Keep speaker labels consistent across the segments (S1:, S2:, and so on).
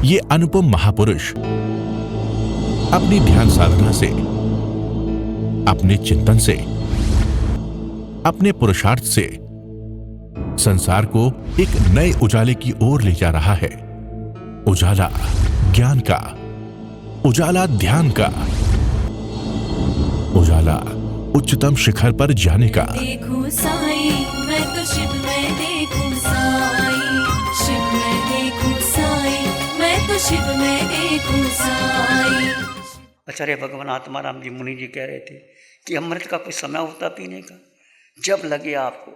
S1: ये अनुपम महापुरुष अपनी ध्यान साधना से, अपने चिंतन से, अपने पुरुषार्थ से संसार को एक नए उजाले की ओर ले जा रहा है। उजाला ज्ञान का, उजाला ध्यान का, उजाला उच्चतम शिखर पर जाने का।
S2: देखूं साई, मैं तो शिव में देखूं साई, शिव में देखूं साई, मैं तो शिव में देखूं साई।
S3: आचार्य भगवान आत्माराम जी मुनि जी कह रहे थे कि अमृत का कोई समय होता पीने का, जब लगे आपको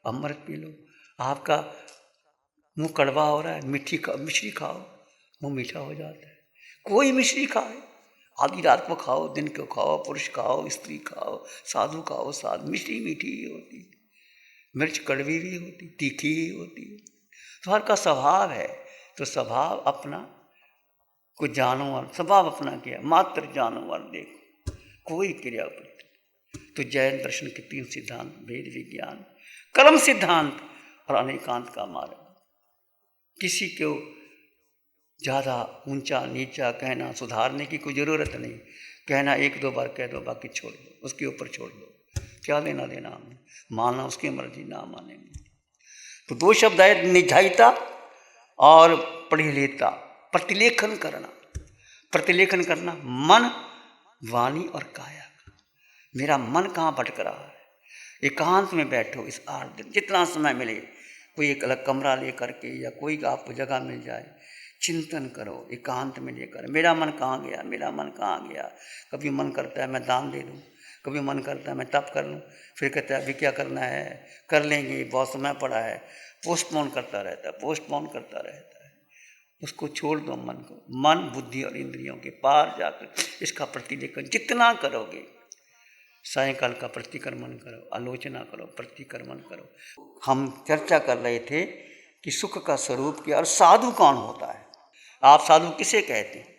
S3: अमृत पी लो। आपका मुंह कड़वा हो रहा है, मिश्री खाओ, मुंह मीठा हो जाता है। कोई मिश्री खाए, आधी रात को खाओ, दिन को खाओ, पुरुष खाओ, स्त्री खाओ, साधु खाओ, साधु मिश्री मीठी ही होती, मिर्च कड़वी भी होती, तीखी ही होती है। तो हर का स्वभाव है, तो स्वभाव अपना कुछ जानवर स्वभाव अपना किया, मात्र जानवर देखो, कोई क्रिया प्रति। तो जैन दर्शन के 3 सिद्धांत, भेद विज्ञान, कर्म सिद्धांत और अनेकांत का मार्ग। किसी को ज़्यादा ऊंचा नीचा कहना, सुधारने की कोई ज़रूरत नहीं। कहना 1-2 बार कह दो, बाकी छोड़ दो, उसके ऊपर छोड़ दो, क्या लेना देना हमने, मानना उसकी मर्जी, ना मानेंगे। तो 2 शब्द आए, निधायिता और परिलेता। प्रतिलेखन करना, प्रतिलेखन करना मन, वाणी और काया का। मेरा मन कहाँ भटक रहा है, एकांत में बैठो इस 8 दिन, जितना समय मिले, कोई एक अलग कमरा ले करके या कोई आपको जगह मिल जाए, चिंतन करो एकांत में लेकर, मेरा मन कहाँ गया, मेरा मन कहाँ गया। कभी मन करता है मैं दान दे दूँ, कभी मन करता है मैं तप कर लूँ, फिर कहता है अभी क्या करना है, कर लेंगे, बहुत समय पड़ा है, पोस्टपोन करता रहता है, पोस्टपोन करता रहता है। उसको छोड़ दो मन को, मन बुद्धि और इंद्रियों के पार जाकर इसका प्रतिलेखन जितना करोगे, सायंकाल का प्रतिक्रमण करो, आलोचना करो, प्रतिक्रमण करो। हम चर्चा कर रहे थे कि सुख का स्वरूप क्या और साधु कौन होता है। आप साधु किसे कहते हैं?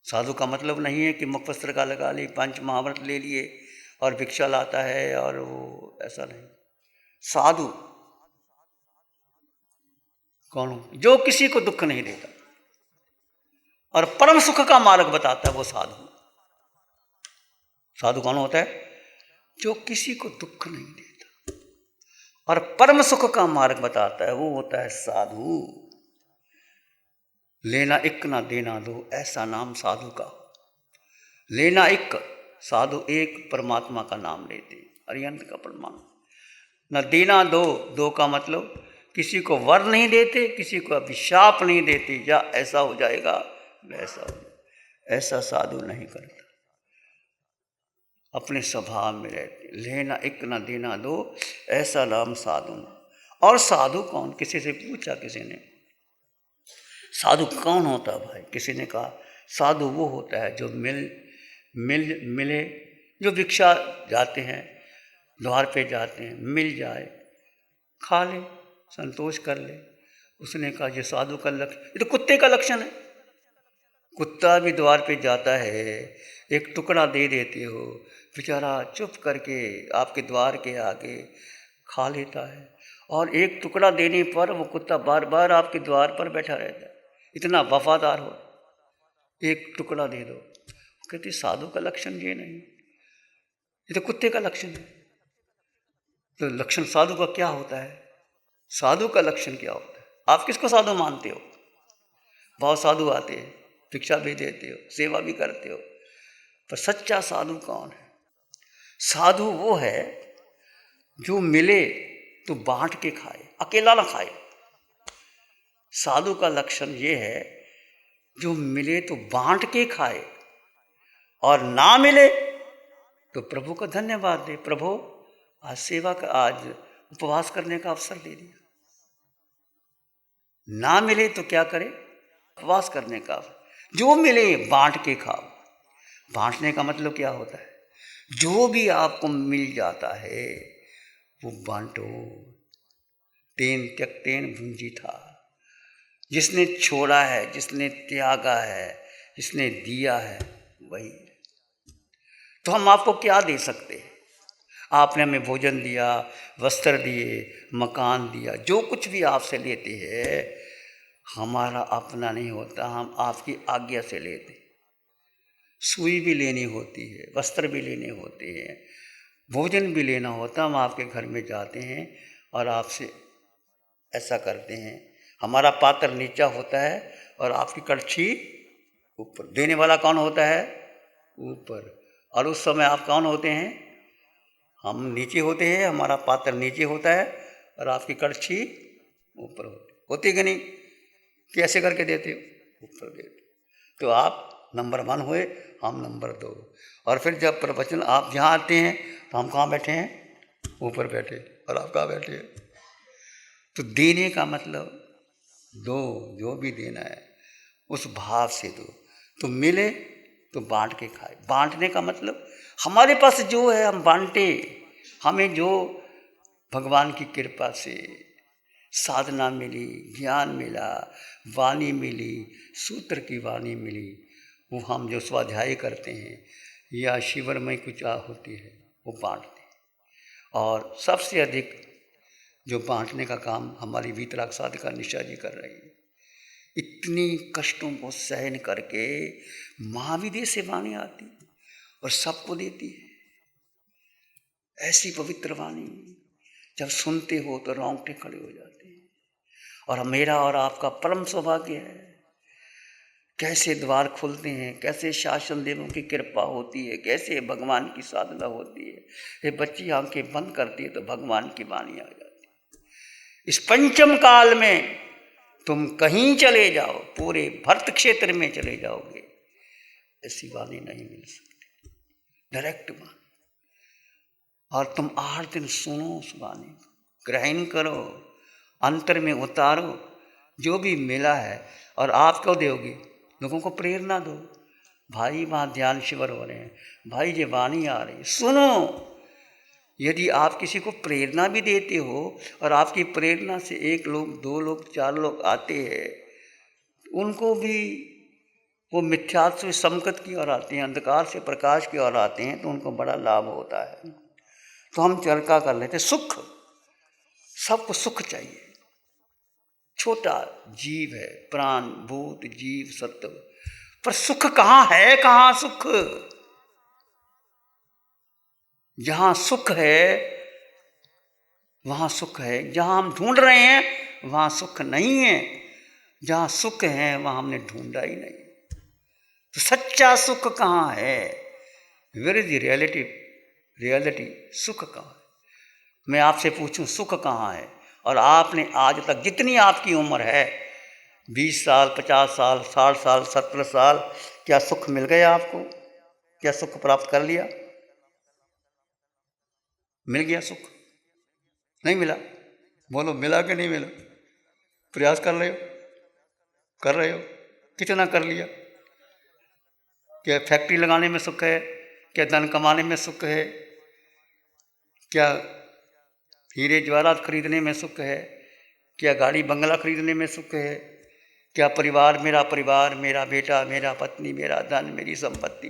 S3: साधु का मतलब नहीं है कि मुखवस्त्र का लगा ली, पंच महाव्रत ले लिए और भिक्षा लाता है, और वो ऐसा नहीं। साधु कौन हो? जो किसी को दुख नहीं देता और परम सुख का मार्ग बताता है, वो साधु। साधु कौन होता है? जो किसी को दुख नहीं देता और परम सुख का मार्ग बताता है, वो होता है साधु। लेना एक ना देना दो, ऐसा नाम साधु का। लेना एक, साधु एक परमात्मा का नाम लेते, अरिहंत का प्रमाण। न देना दो, दो का मतलब किसी को वर नहीं देते, किसी को अभिशाप नहीं देते, या ऐसा हो जाएगा वैसा हो जाएगा, ऐसा साधु नहीं करता। अपने स्वभाव में रहते, लेना एक ना देना दो, ऐसा नाम साधु। और साधु कौन? किसी से पूछा किसी ने, साधु कौन होता भाई? किसी ने कहा साधु वो होता है जो मिले, जो भिक्षा जाते हैं, द्वार पे जाते हैं, मिल जाए, खा ले, संतोष कर ले। उसने कहा ये साधु का लक्षण, ये तो कुत्ते का लक्षण है। कुत्ता भी द्वार पे जाता है, एक टुकड़ा दे देते हो, बेचारा चुप करके आपके द्वार के आगे खा लेता है, और एक टुकड़ा देने पर वो कुत्ता बार बार आपके द्वार पर बैठा रहता है, इतना वफादार हो। एक टुकड़ा दे दो, कहते साधु का लक्षण ये नहीं, ये तो कुत्ते का लक्षण है। तो लक्षण साधु का क्या होता है? साधु का लक्षण क्या होता है? आप किसको साधु मानते हो? बहुत साधु आते हैं, भिक्षा भी देते हो, सेवा भी करते हो, पर सच्चा साधु कौन है? साधु वो है जो मिले तो बांट के खाए, अकेला ना खाए। साधु का लक्षण ये है जो मिले तो बांट के खाए, और ना मिले तो प्रभु का धन्यवाद दे, प्रभु आज सेवा का, आज उपवास करने का अवसर दे दिया। ना मिले तो क्या करे? उपवास करने का। जो मिले बांट के खाओ। बांटने का मतलब क्या होता है? जो भी आपको मिल जाता है वो बांटो। तेन त्यक्तेन भुंजीथा, जिसने छोड़ा है, जिसने त्यागा है, जिसने दिया है, वही। तो हम आपको क्या दे सकते हैं? आपने हमें भोजन दिया, वस्त्र दिए, मकान दिया, जो कुछ भी आपसे लेते हैं हमारा अपना नहीं होता, हम आपकी आज्ञा से लेते। सुई भी लेनी होती है, वस्त्र भी लेने होते हैं, भोजन भी लेना होता, हम आपके घर में जाते हैं और आपसे ऐसा करते हैं। हमारा पात्र नीचा होता है और आपकी कड़छी ऊपर। देने वाला कौन होता है? ऊपर। और उस समय आप कौन होते हैं? हम नीचे होते हैं, हमारा पात्र नीचे होता है और आपकी कड़छी ऊपर होती कि नहीं? कैसे करके देते हो? ऊपर देते। तो आप नंबर 1 हुए, हम नंबर 2। और फिर जब प्रवचन आप जहाँ आते हैं तो हम कहाँ बैठे हैं? ऊपर बैठे। और आप कहाँ बैठे हैं? तो देने का मतलब दो, जो भी देना है उस भाव से दो। तो मिले तो बांट के खाए। बांटने का मतलब हमारे पास जो है हम बांटे। हमें जो भगवान की कृपा से साधना मिली, ज्ञान मिला, वाणी मिली, सूत्र की वाणी मिली, वो हम जो स्वाध्याय करते हैं या शिविर में कुछ होती है वो बांटते हैं। और सबसे अधिक जो बांटने का काम हमारी वीतराग साधिका निशा जी कर रही है। इतनी कष्टों को सहन करके महाविदेश से वाणी आती और सबको देती है। ऐसी पवित्र वाणी जब सुनते हो तो रोंगटे खड़े हो जाते हैं। और मेरा और आपका परम सौभाग्य है। कैसे द्वार खुलते हैं, कैसे शासन देवों की कृपा होती है, कैसे भगवान की साधना होती है। ये बच्ची आंखें बंद करती है तो भगवान की वाणी आ जाती है। इस पंचम काल में तुम कहीं चले जाओ, पूरे भरत क्षेत्र में चले जाओगे, ऐसी वाणी नहीं मिल सकती। डायरेक्ट वाणी। और तुम 8 दिन सुनो उस वाणी को, ग्रहण करो, अंतर में उतारो जो भी मिला है। और आप क्यों दोगे? लोगों को प्रेरणा दो। भाई वहाँ ध्यान शिविर हो रहे हैं, भाई ये वाणी आ रही है, सुनो। यदि आप किसी को प्रेरणा भी देते हो और आपकी प्रेरणा से 1 लोग, 2 लोग, 4 लोग आते हैं, उनको भी वो मिथ्यात्व से समकत की ओर आते हैं, अंधकार से प्रकाश की ओर आते हैं, तो उनको बड़ा लाभ होता है। तो हम चर्चा कर लेते सुख। सबको सुख चाहिए। छोटा जीव है, प्राण, भूत, जीव, सत्व, पर सुख कहाँ है? कहाँ सुख? जहां सुख है वहां सुख है। जहां हम ढूंढ रहे हैं वहां सुख नहीं है। जहां सुख है वहां हमने ढूंढा ही नहीं। तो सच्चा सुख कहाँ है? Where is the reality? सुख कहाँ है? मैं आपसे पूछूं सुख कहाँ है? और आपने आज तक जितनी आपकी उम्र है, 20 साल, 50 साल, 60 साल, 70 साल, क्या सुख मिल गया आपको? क्या सुख प्राप्त कर लिया? मिल गया सुख? नहीं मिला। बोलो मिला कि नहीं मिला? प्रयास कर रहे हो? कर रहे हो? कितना कर लिया? क्या फैक्ट्री लगाने में सुख है? क्या धन कमाने में सुख है? क्या हीरे जवाहरात खरीदने में सुख है? क्या गाड़ी बंगला खरीदने में सुख है? क्या परिवार, मेरा बेटा, मेरा पत्नी, मेरा धन, मेरी संपत्ति,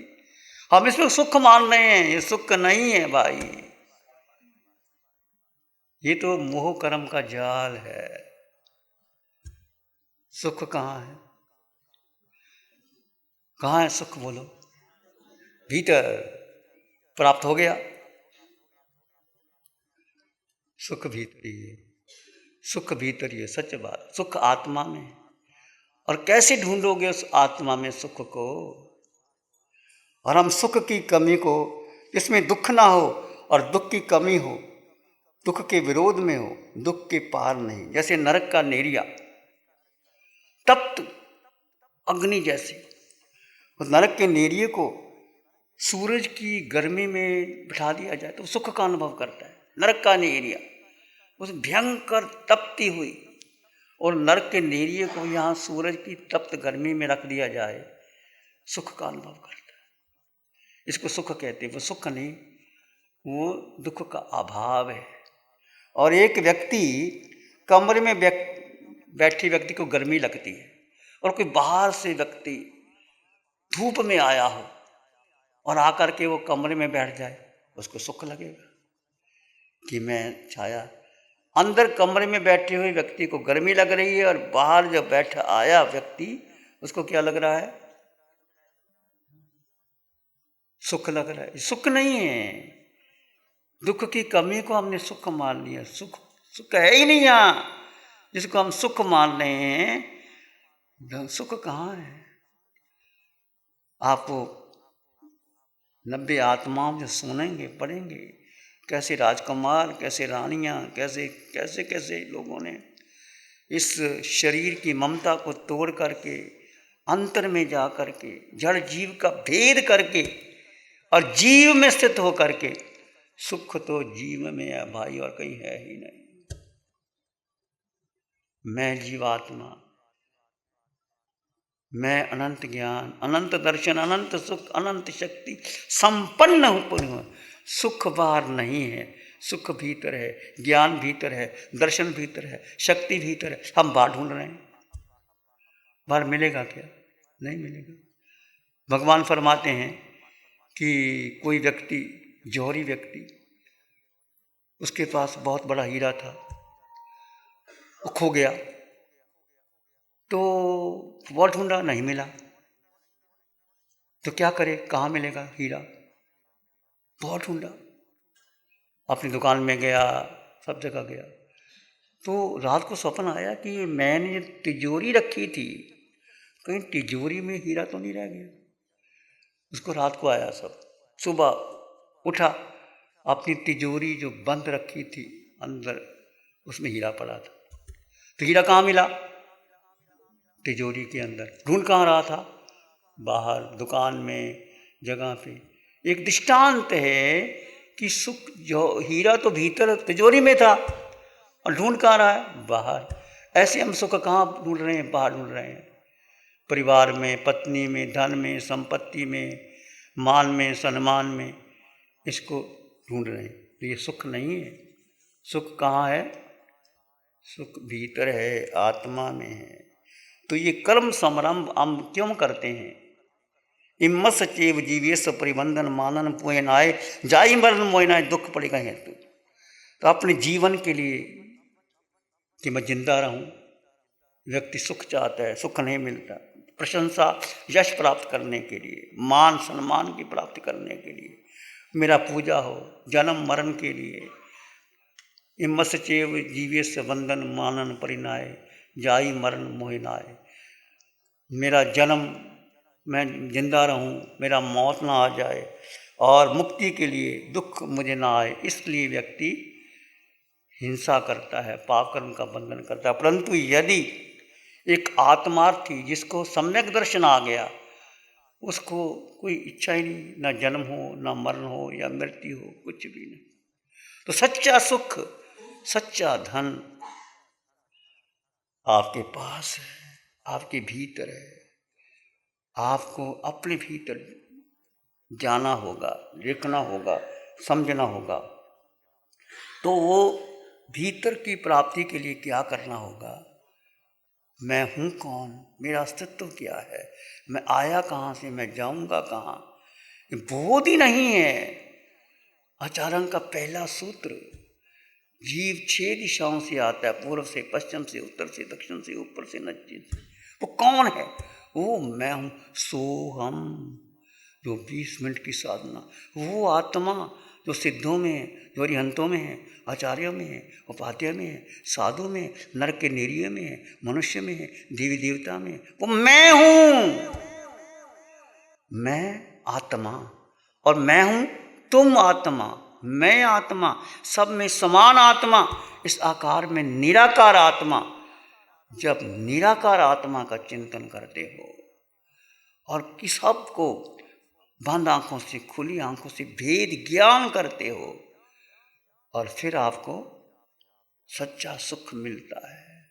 S3: हम इसमें सुख मान रहे हैं? ये सुख नहीं है भाई। ये तो मोह कर्म का जाल है। सुख कहाँ है? कहाँ है सुख? बोलो। भीतर। प्राप्त हो गया सुख भीतर ही है। सुख भीतर ही है, सच बात। सुख आत्मा में। और कैसे ढूंढोगे उस आत्मा में सुख को? और हम सुख की कमी को, इसमें दुख ना हो और दुख की कमी हो, दुख के विरोध में हो, दुख के पार नहीं। जैसे नरक का नेरिया, तप्त अग्नि जैसे। उस नरक के नेरिये को सूरज की गर्मी में बिठा दिया जाए तो सुख का अनुभव करता है। नरक का नेरिया उस भयंकर तपती हुई, और नरक के नेरिये को यहाँ सूरज की तप्त गर्मी में रख दिया जाए, सुख का अनुभव करता है। इसको सुख कहते हैं। वो सुख नहीं, वो दुख का अभाव है। और एक व्यक्ति, कमरे में बैठे व्यक्ति को गर्मी लगती है, और कोई बाहर से व्यक्ति धूप में आया हो और आकर के वो कमरे में बैठ जाए, उसको सुख लगेगा कि मैं छाया अंदर कमरे में बैठे हुए व्यक्ति को गर्मी लग रही है और बाहर जब बैठा आया व्यक्ति उसको क्या लग रहा है? सुख लग रहा है। सुख नहीं है, दुख की कमी को हमने सुख मान लिया। सुख सुख है ही नहीं यहाँ, जिसको हम सुख मान रहे हैं, सुख कहाँ है? आपको 90 आत्माओं जो सुनेंगे पढ़ेंगे, कैसे राजकुमार, कैसे रानियां, कैसे कैसे कैसे लोगों ने इस शरीर की ममता को तोड़ करके अंतर में जा करके जड़ जीव का भेद करके और जीव में स्थित हो करके, सुख तो जीव में है भाई और कहीं है ही नहीं। मैं जीवात्मा, मैं अनंत ज्ञान, अनंत दर्शन, अनंत सुख, अनंत शक्ति संपन्न हूँ पुनः। सुख बाहर नहीं है, सुख भीतर है, ज्ञान भीतर है, दर्शन भीतर है, शक्ति भीतर है। हम बाहर ढूंढ रहे हैं, बाहर मिलेगा क्या? नहीं मिलेगा। भगवान फरमाते हैं कि कोई व्यक्ति, जौहरी व्यक्ति, उसके पास बहुत बड़ा हीरा था, वो खो गया, तो बहुत ढूंढा, नहीं मिला, तो क्या करे, कहाँ मिलेगा हीरा? बहुत ढूंढा, अपनी दुकान में गया, सब जगह गया, तो रात को स्वप्न आया कि मैंने तिजोरी रखी थी, कहीं तिजोरी में हीरा तो नहीं रह गया। उसको रात को आया सब, सुबह उठा, अपनी तिजोरी जो बंद रखी थी अंदर, उसमें हीरा पड़ा था। तो हीरा कहाँ मिला? तिजोरी के अंदर। ढूंढ कहाँ रहा था? बाहर दुकान में, जगह पे। एक दृष्टांत है कि सुख जो हीरा तो भीतर तिजोरी में था और ढूंढ कहाँ रहा है? बाहर। ऐसे हम सुख कहाँ ढूंढ रहे हैं? बाहर ढूंढ रहे हैं, परिवार में, पत्नी में, धन में, संपत्ति में, मान में, सम्मान में, इसको ढूंढ रहे हैं। तो ये सुख नहीं है। सुख कहाँ है? सुख भीतर है, आत्मा में है। तो ये कर्म समारंभ हम क्यों करते हैं? इमस चेव जीवेश परिबंधन मानन पोयनाए जाई मरण मोयनाए दुख पड़ेगा हेतु। तो अपने जीवन के लिए कि मैं जिंदा रहूं, व्यक्ति सुख चाहता है, सुख नहीं मिलता। प्रशंसा, यश प्राप्त करने के लिए, मान सम्मान की प्राप्ति करने के लिए, मेरा पूजा हो, जन्म मरण के लिए, इमस चेव जीवेश बंधन मानन परिनाए जाई मरण मोहिनाए। मेरा जन्म, मैं जिंदा रहूं, मेरा मौत ना आ जाए और मुक्ति के लिए दुख मुझे ना आए, इसलिए व्यक्ति हिंसा करता है, पाप कर्म का बंधन करता है। परंतु यदि एक आत्मार्थी जिसको सम्यक दर्शन आ गया, उसको कोई इच्छा ही नहीं, ना जन्म हो, ना मरण हो या मृत्यु हो, कुछ भी नहीं। तो सच्चा सुख, सच्चा धन आपके पास है, आपके भीतर है। आपको अपने भीतर जाना होगा, देखना होगा, समझना होगा। तो वो भीतर की प्राप्ति के लिए क्या करना होगा? मैं हूँ कौन, मेरा अस्तित्व क्या है, मैं आया कहाँ से, मैं जाऊँगा कहाँ, ये बोध ही नहीं है। आचार्यों का पहला सूत्र, जीव 6 दिशाओं से आता है, पूर्व से, पश्चिम से, उत्तर से, दक्षिण से, ऊपर से, नीचे से। वो कौन है? वो मैं हूँ, सोहम, जो 20 मिनट की साधना, वो आत्मा जो सिद्धों में है, जो अरिहंतों में है, आचार्यों में है, उपाध्याय में है, साधु में है, नर के निरीय में है, मनुष्य में है, देवी देवता में है, वो मैं हूँ। मैं आत्मा, और मैं हूँ तुम आत्मा, मैं आत्मा, सब में समान आत्मा, इस आकार में निराकार आत्मा। जब निराकार आत्मा का चिंतन करते हो और किस सब को बंद आंखों से, खुली आंखों से भेद ज्ञान करते हो, और फिर आपको सच्चा सुख मिलता है।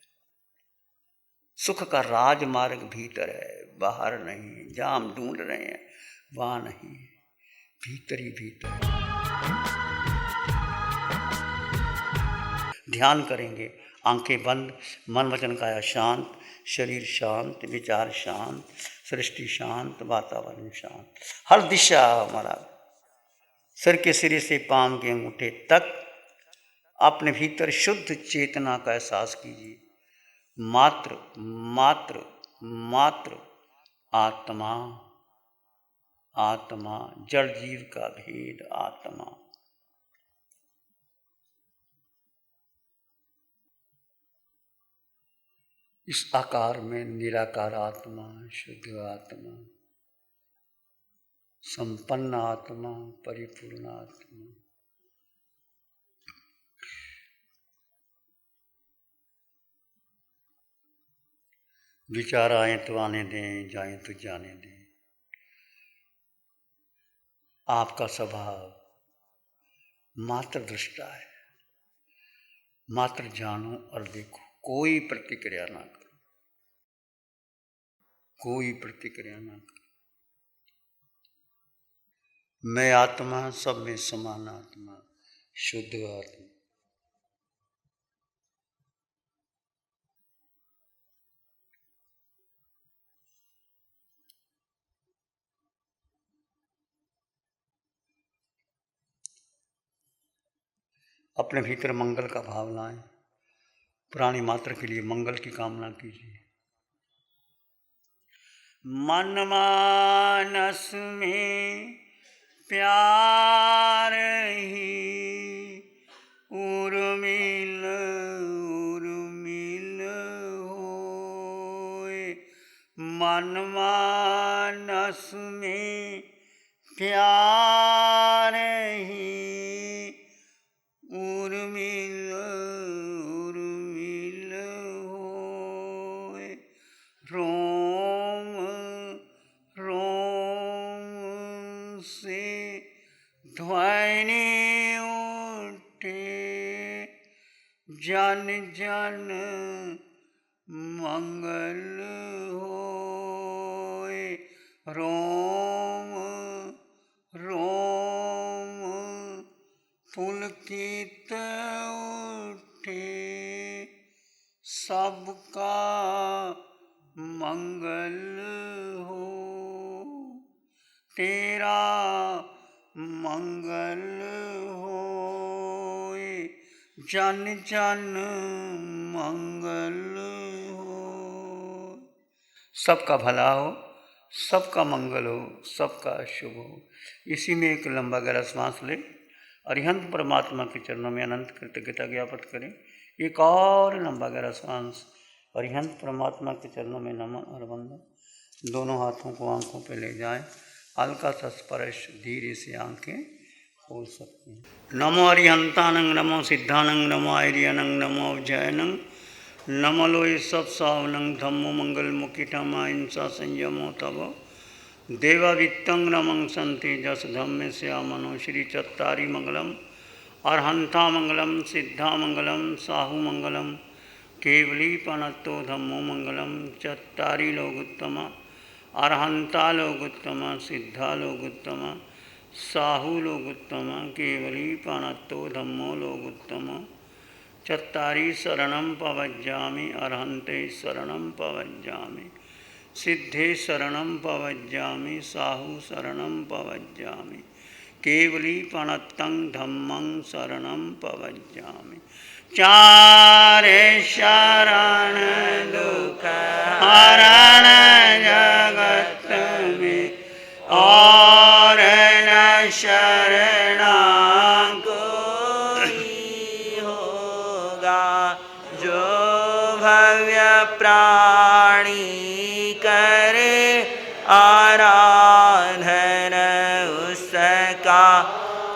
S3: सुख का राजमार्ग भीतर है, बाहर नहीं। जहाँ हम ढूंढ रहे हैं वहाँ नहीं, भीतर ही भीतर। ध्यान करेंगे, आंखें बंद, मन वचन काया शांत, शरीर शांत, विचार शांत, सृष्टि शांत, वातावरण शांत। हर दिशा हमारा सिर के सिरे से पांव के अंगूठे तक अपने भीतर शुद्ध चेतना का एहसास कीजिए। मात्र मात्र मात्र आत्मा, आत्मा, जड़ जीव का भेद आत्मा। इस आकार में निराकार आत्मा, शुद्ध आत्मा, संपन्न आत्मा, परिपूर्ण आत्मा। विचार आए तो आने दें, जाए तो जाने दें। आपका स्वभाव मात्र दृष्टा है। मात्र जानो और देखो, कोई प्रतिक्रिया ना करो, कोई प्रतिक्रिया ना करो। मैं आत्मा, सब में समान आत्मा, शुद्ध आत्मा। अपने भीतर मंगल का भाव लाएं। प्राणी मात्र के लिए मंगल की कामना कीजिए। मन मानस में प्यार ही उर्मिल उर्मिल होए। मन मानस में प्यार ही उर्मिल उर्मिल होए। रोम रोम से ध्वनि उठे, जन जन मंगल होए। रोम रोम पुलकित उठे, सबका मंगल हो। तेरा मंगल होए, जन जन मंगल हो। सबका भला हो, सबका मंगल हो, सबका शुभ हो। इसी में एक लंबा गहरा सांस ले। अरिहंत परमात्मा के चरणों में अनंत कृतज्ञता ज्ञापित करें। एक और लंबा गहरा सांस। अरिहंत परमात्मा के चरणों में नमन और वंदन। दोनों हाथों को आंखों पे ले जाएं। हल्का सा स्पर्श, धीरे से आंखें खोल सकते हैं। नमो अरिहंतानंग, नमो सिद्धानंग, नमो आर्यनंग, नमो अवजयनंग, नमो लोय सब सावनंग, धम्मो मंगल मुखिटम अहिंसा संयमो तब देवावित्तं नमं संति जस धम्मे श्यामनो। श्री चत्तारी मंगलम, अरहंता मंगलम, सिद्धा मंगलम, साहू मंगलम, केवली पनत्तो धम्मो मंगलम। चत्तारी लोगुत्तम, अरहंता लोगुत्तम, सिद्धा लोगुत्तम, साहू लोगुत्तम, केवली पनत्तो धम्मो लोगुत्तम। चत्तारी शरणं पवज्जामि, अरहंते शरणं पवज्जामि, सिद्धे शरणं पवज्जामि, साहू शरणं पवज्जामि, केवली पनत्तं धम्मं शरणं पवज्जामि। चारे शरण दुख हरण जगत में, और न शरणा कोई होगा। जो भव्य प्राणी करे आराधन, उसका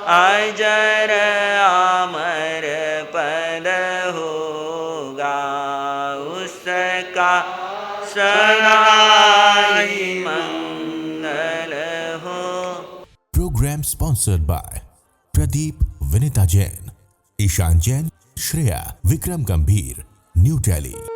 S3: अजर अमर पद होगा। उसका सदा ही मंगल हो।
S1: Programme sponsored by Pradeep Vinita Jain, Ishaan Jain, Shreya, Vikram Gambhir, New Delhi.